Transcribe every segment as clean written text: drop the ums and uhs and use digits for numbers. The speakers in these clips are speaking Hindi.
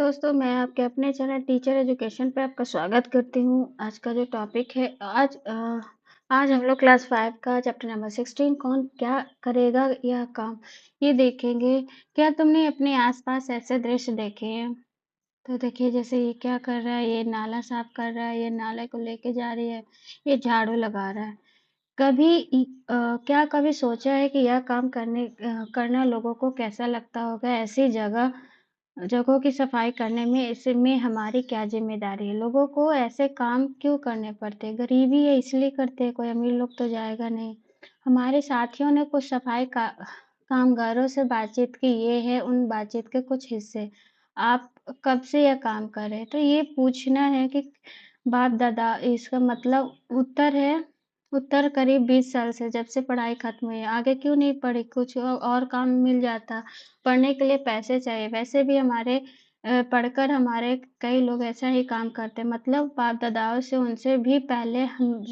दोस्तों, मैं आपके अपने चैनल टीचर एजुकेशन पे आपका स्वागत करती हूँ। आज का जो टॉपिक है आज हम लोग क्लास 5 का चैप्टर नंबर 16 कौन क्या करेगा यह काम ये देखेंगे। क्या तुमने अपने आसपास ऐसे दृश्य देखे हैं? तो देखिए जैसे ये क्या कर रहा है, ये नाला साफ कर रहा है, ये नाले को लेके जा रही है, ये झाड़ू लगा रहा है। क्या कभी सोचा है कि यह काम करना लोगों को कैसा लगता होगा? ऐसी जगहों की सफाई करने में इसमें हमारी क्या ज़िम्मेदारी है? लोगों को ऐसे काम क्यों करने पड़ते हैं? गरीबी है इसलिए करते हैं, कोई अमीर लोग तो जाएगा नहीं। हमारे साथियों ने कुछ सफाई का कामगारों से बातचीत की, ये है उन बातचीत के कुछ हिस्से। आप कब से यह काम कर रहे हैं? तो ये पूछना है कि बाप-दादा इसका मतलब उत्तर करीब 20 साल से, जब से पढ़ाई खत्म हुई है। आगे क्यों नहीं पढ़ी? कुछ और काम मिल जाता। पढ़ने के लिए पैसे चाहिए। वैसे भी पढ़कर हमारे कई लोग ऐसा ही काम करते हैं। मतलब बाप-दादाओं से उनसे भी पहले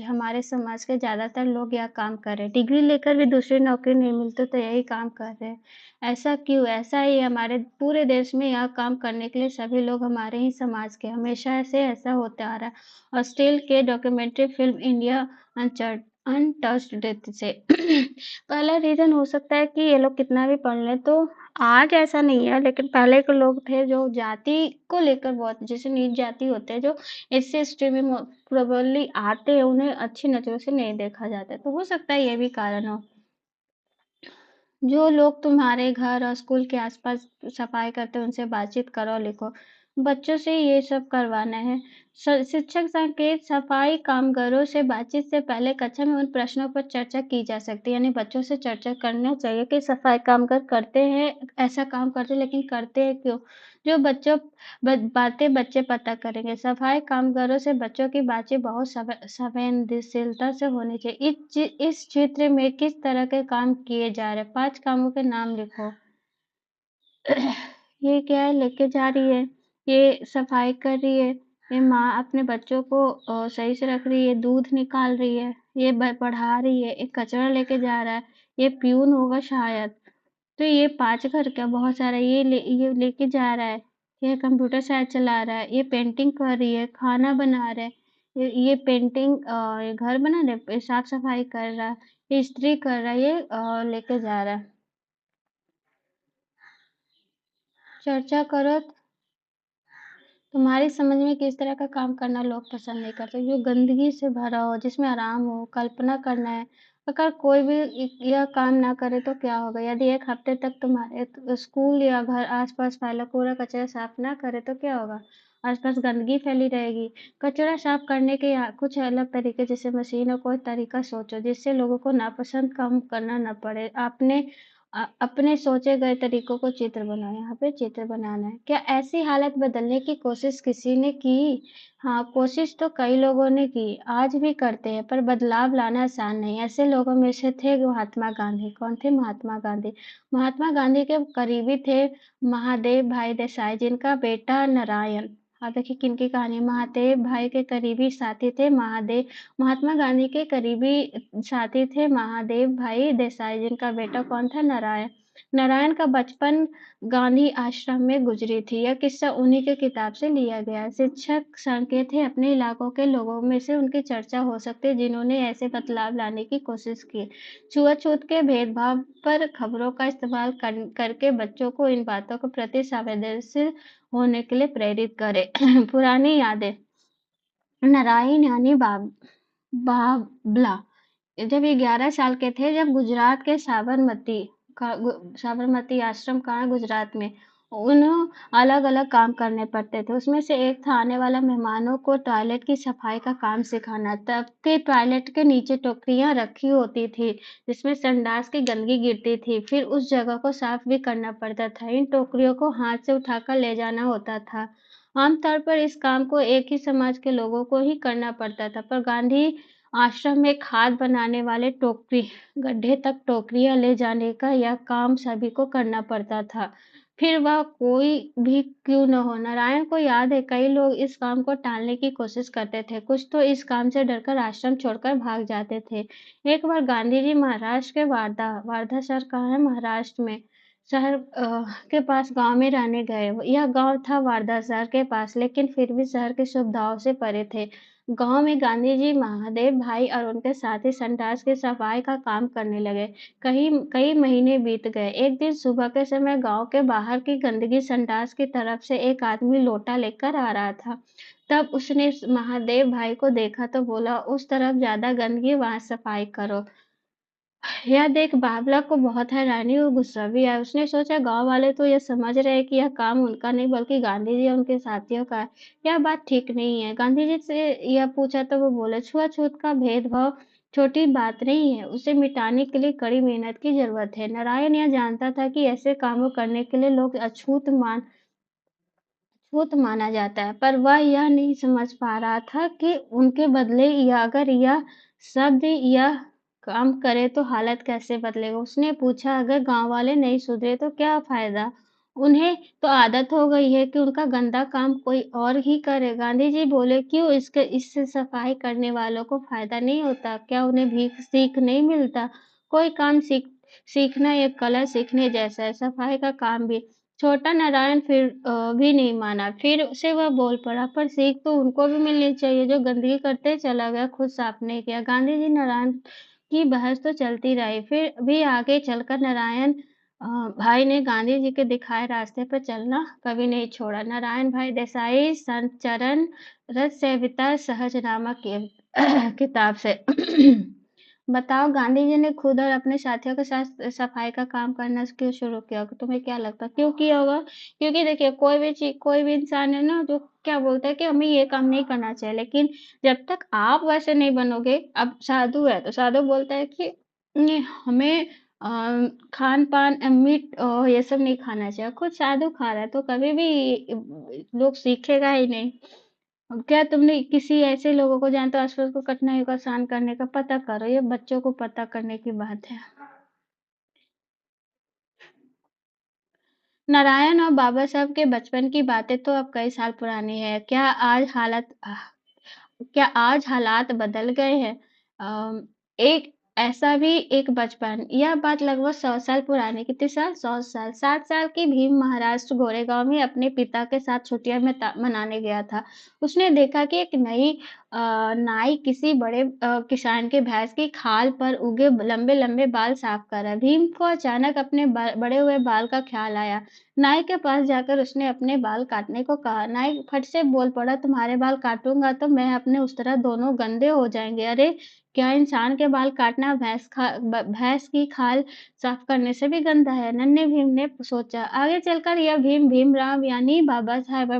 हमारे समाज के ज़्यादातर लोग यह काम कर रहे हैं। डिग्री लेकर भी दूसरी नौकरी नहीं मिलती तो यही काम कर रहे हैं। ऐसा क्यों? ऐसा ही हमारे पूरे देश में यह काम करने के लिए सभी लोग हमारे ही समाज के हमेशा से ऐसा होता आ रहा है। ऑस्ट्रेल के documentary film India untouched death से पहला रीज़न हो सकता है कि ये लोग कितना भी पढ़ लें तो आज ऐसा नहीं है, लेकिन पहले के लोग थे जो जाति को लेकर बहुत जैसे नीच जाति होते हैं जो एससी/एसटी में प्रोबेबली आते हैं, उन्हें अच्छी नज़रों से नहीं देखा जाता है। तो हो सकता है ये भी कारण हो। जो लोग तुम्हारे घर और स्कूल के आसपास सफाई करते हैं उनसे बातचीत करो, लिखो। बच्चों से ये सब करवाना है। शिक्षक संकेत सफाई कामगारों से बातचीत से पहले कक्षा में उन प्रश्नों पर चर्चा की जा सकती है। यानी बच्चों से चर्चा करना चाहिए कि सफाई कामगार करते हैं, ऐसा काम करते हैं, लेकिन करते हैं क्यों? जो बच्चों बातें बच्चे पता करेंगे। सफाई कामगारों से बच्चों की बातचीत बहुत संवेदनशीलता से होनी चाहिए। इस क्षेत्र में किस तरह के काम किए जा रहे हैं? 5 कामों के नाम लिखो। ये क्या है? लेके जा रही है, ये सफाई कर रही है, ये माँ अपने बच्चों को सही से रख रही है, दूध निकाल रही है, ये पढ़ा रही है, एक कचरा लेके जा रहा है, ये प्यून होगा शायद। तो ये 5 घर क्या बहुत सारा ये लेके जा रहा है, ये कंप्यूटर शायद चला रहा है, ये पेंटिंग कर रही है, खाना बना रहा है, ये पेंटिंग ये घर बना रहा है, साफ सफाई कर रहा है, ये इस्त्री कर रहा है, ये लेके जा रहा है। चर्चा करो तुम्हारी समझ में किस तरह का काम करना लोग पसंद नहीं करते? जो गंदगी से भरा हो, जिसमें आराम हो, कल्पना करना है। अगर कोई भी यह काम ना करे तो क्या होगा? यदि 1 हफ्ते तक तुम्हारे स्कूल या घर आसपास फैला कूड़ा कचरा साफ ना करे तो क्या होगा? आसपास गंदगी फैली रहेगी। कचरा साफ करने के कुछ अलग तरीके जैसे मशीन और कोई तरीका सोचो जिससे लोगों को नापसंद काम करना न पड़े। अपने सोचे गए तरीकों को चित्र बनाओ। यहाँ पे चित्र बनाना है। क्या ऐसी हालत बदलने की कोशिश किसी ने की? हाँ, कोशिश तो कई लोगों ने की, आज भी करते हैं, पर बदलाव लाना आसान नहीं। ऐसे लोगों में से थे महात्मा गांधी। कौन थे महात्मा गांधी? महात्मा गांधी के करीबी थे महादेव भाई देसाई, जिनका बेटा नारायण। आप देखिए किनकी कहानी है। महादेव भाई के करीबी साथी थे महात्मा गांधी के करीबी साथी थे महादेव भाई देसाई, जिनका बेटा कौन था? नारायण। नारायण का बचपन गांधी आश्रम में गुजरी थी। यह किस्सा उन्हीं के किताब से लिया गया है। शिक्षक संकेत है अपने इलाकों के लोगों में से उनकी चर्चा हो सकती है जिन्होंने ऐसे बदलाव लाने की कोशिश की। छुआछूत के भेदभाव पर खबरों का इस्तेमाल करके बच्चों को इन बातों के प्रति संवेदनशील होने के लिए प्रेरित करें। पुरानी यादें। नारायण यानी बाबला जब ये 11 साल के थे, जब गुजरात के साबरमती आश्रम कहाँ है? गुजरात में। उन्हें अलग-अलग काम करने पड़ते थे। उसमें से एक था आने वाले मेहमानों को टॉयलेट की सफाई का काम सिखाना। तब के टॉयलेट के नीचे टोकरियाँ रखी होती थी, जिसमें संडास की गंदगी गिरती थी। फिर उस जगह को साफ भी करना पड़ता था। इन टोकरियों को हाथ से उठाकर ले जाना होता था। आमतौर पर इस काम को एक ही समाज के लोगों को ही करना पड़ता था, पर गांधी आश्रम में खाद बनाने वाले गड्ढे तक टोकरियां ले जाने का यह काम सभी को करना पड़ता था, फिर वह कोई भी क्यों न हो। नारायण को याद है कई लोग इस काम को टालने की कोशिश करते थे, कुछ तो इस काम से डरकर आश्रम छोड़कर भाग जाते थे। एक बार गांधी जी महाराष्ट्र के वार्धा वार्धा शहर कहाँ है? महाराष्ट्र में शहर के पास गाँव में रहने गए। यह गाँव था वारदा शहर के पास, लेकिन फिर भी शहर की सुविधाओं से परे थे। गाँव में गांधी जी, महादेव भाई और उनके साथी संडास की सफाई का काम करने लगे। कई कई महीने बीत गए। एक दिन सुबह के समय गाँव के बाहर की गंदगी संडास की तरफ से एक आदमी लोटा लेकर आ रहा था। तब उसने महादेव भाई को देखा तो बोला, "उस तरफ ज़्यादा गंदगी, वहाँ सफाई करो।" यह देख बावला को बहुत हैरानी और गुस्सा भी आया। उसने सोचा गाँव वाले तो ये समझ रहे हैं कि यह काम उनका नहीं बल्कि गांधी जी और उनके साथियों का है। यह बात ठीक नहीं है। गांधी जी से यह पूछा तो वो बोले छुआछूत का भेदभाव छोटी बात नहीं है। उसे मिटाने के लिए कड़ी मेहनत की जरूरत है। नारायण यह जानता था कि ऐसे कामों करने के लिए लोग छूत माना जाता है, पर वह यह नहीं समझ पा रहा था कि उनके बदले या अगर यह शब्द यह काम करे तो हालत कैसे बदलेगा। उसने पूछा अगर गांव वाले नहीं सुधरे तो क्या फायदा? उन्हें तो आदत हो गई है कि उनका गंदा काम कोई और ही करे। गांधी जी बोले क्यों इससे सफाई करने वालों को फायदा नहीं होता? क्या उन्हें भी सीख नहीं मिलता? कोई काम सीखना एक कला सीखने जैसा है, सफाई का काम भी। छोटा नारायण फिर भी नहीं माना। फिर से वह बोल पड़ा, पर सीख तो उनको भी मिलनी चाहिए जो गंदगी करते चला गया, खुद साफ नहीं किया। गांधी जी नारायण की बहस तो चलती रही। फिर भी आगे चलकर नारायण भाई ने गांधी जी के दिखाए रास्ते पर चलना कभी नहीं छोड़ा। नारायण भाई देसाई संत चरण रथ सेविता सहजनामा की किताब से बताओ गांधी जी ने खुद और अपने साथियों के साथ सफाई का काम करना क्यों शुरू किया? तुम्हें क्या लगता है क्यों किया होगा? क्योंकि देखिए कोई भी चीज कोई भी इंसान है ना जो क्या बोलता है कि हमें ये काम नहीं करना चाहिए, लेकिन जब तक आप वैसे नहीं बनोगे। अब साधु है तो साधु बोलता है कि हमें खान पान मीट ये सब नहीं खाना चाहिए। खुद साधु खा रहा है तो कभी भी लोग सीखेगा ही नहीं। क्या तुमने किसी ऐसे लोगों को जानते हो आसपास को कठिनाइयों का सामना करने का? पता करो, ये बच्चों को पता करने की बात है। नारायण और बाबा साहब के बचपन की बातें तो अब कई साल पुरानी है। क्या आज हालात बदल गए हैं? एक ऐसा भी एक बचपन। यह बात लगभग 100 साल पुरानी। कितने साल? 100 साल। 7 साल की भीम महाराष्ट्र गोरेगांव में अपने पिता के साथ छुट्टियां मनाने गया था। उसने देखा कि एक नई नाई किसी बड़े किसान के भैंस की खाल पर उगे लंबे लंबे बाल साफ कर रहा है। भीम को अचानक अपने बड़े हुए बाल का ख्याल आया। नाई के पास जाकर उसने अपने बाल काटने को कहा। नाई फट से बोल पड़ा, तुम्हारे बाल काटूंगा तो मैं अपने उस तरह दोनों गंदे हो जाएंगे। अरे, क्या इंसान के बाल काटना भैंस की खाल साफ करने से भी गंदा है? नन्हे भीम ने सोचा। आगे चलकर यह भीम भीमराव यानी बाबा साहेब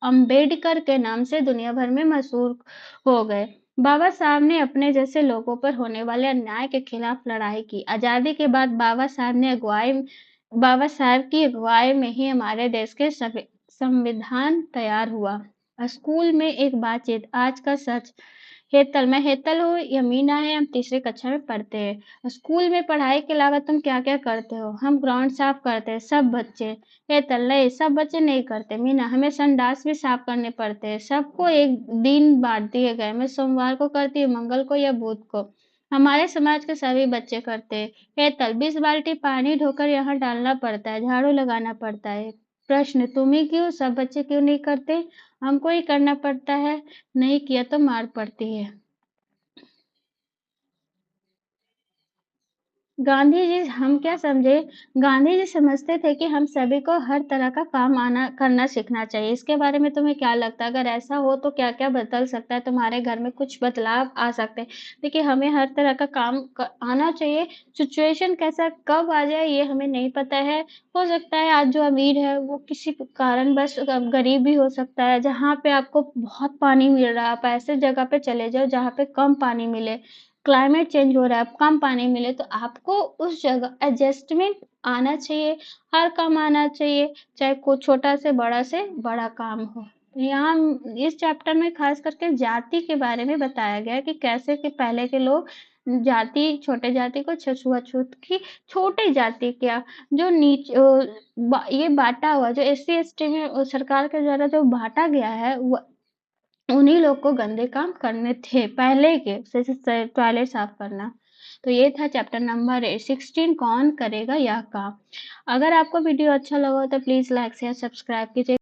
अम्बेडकर के नाम से दुनिया भर में मशहूर हो गए। बाबा साहब ने अपने जैसे लोगों पर होने वाले अन्याय के खिलाफ लड़ाई की। आजादी के बाद बाबा साहब की अगुवाई में ही हमारे देश के संविधान तैयार हुआ। स्कूल में एक बातचीत। आज का सच। मैं हेतल हूँ, यमीना है, हम तीसरी कक्षा में पढ़ते हैं। स्कूल में पढ़ाई के अलावा तुम क्या क्या करते हो? हम ग्राउंड साफ करते हैं, सब बच्चे। हेतल नहीं, सब बच्चे नहीं करते। मीना, हमें संडास भी साफ करने पड़ते हैं। सबको एक दिन बांट दिए गए। मैं सोमवार को करती हूँ, मंगल को या बुध को। हमारे समाज के सभी बच्चे करते हैं। हेतल, 20 बाल्टी पानी ढोकर यहाँ डालना पड़ता है, झाड़ू लगाना पड़ता है। प्रश्न, तुम ही क्यों? सब बच्चे क्यों नहीं करते? हमको ही करना पड़ता है, नहीं किया तो मार पड़ती है। गांधी जी हम क्या समझे? गांधी जी समझते थे कि हम सभी को हर तरह का काम आना करना सीखना चाहिए। इसके बारे में तुम्हें क्या लगता है? अगर ऐसा हो तो क्या-क्या बदल सकता है? तुम्हारे घर में कुछ बदलाव आ सकते हैं। देखिए हमें हर तरह का काम आना चाहिए। सिचुएशन कैसा कब आ जाए ये हमें नहीं पता है। हो सकता है आज जो अमीर है वो किसी कारणवश गरीब भी हो सकता है। जहाँ पे आपको बहुत पानी मिल रहा है आप ऐसे जगह पे चले जाओ जहाँ पे कम पानी मिले। क्लाइमेट चेंज हो रहा है, अब कम पानी मिले तो आपको उस जगह एडजस्टमेंट आना चाहिए। हर काम आना चाहिए, चाहे कुछ छोटा से बड़ा काम हो। यहाँ इस चैप्टर में खास करके जाति के बारे में बताया गया है कि कैसे कि पहले के लोग छोटे जाति को छुआछूत की। छोटे जाति क्या, जो ये बांटा हुआ जो एससी एसटी में सरकार के द्वारा जो बांटा गया है उन्हीं लोग को गंदे काम करने थे पहले के, जैसे टॉयलेट साफ करना। तो ये था चैप्टर नंबर 16, कौन करेगा यह काम। अगर आपको वीडियो अच्छा लगा हो तो प्लीज़ लाइक शेयर सब्सक्राइब कीजिए।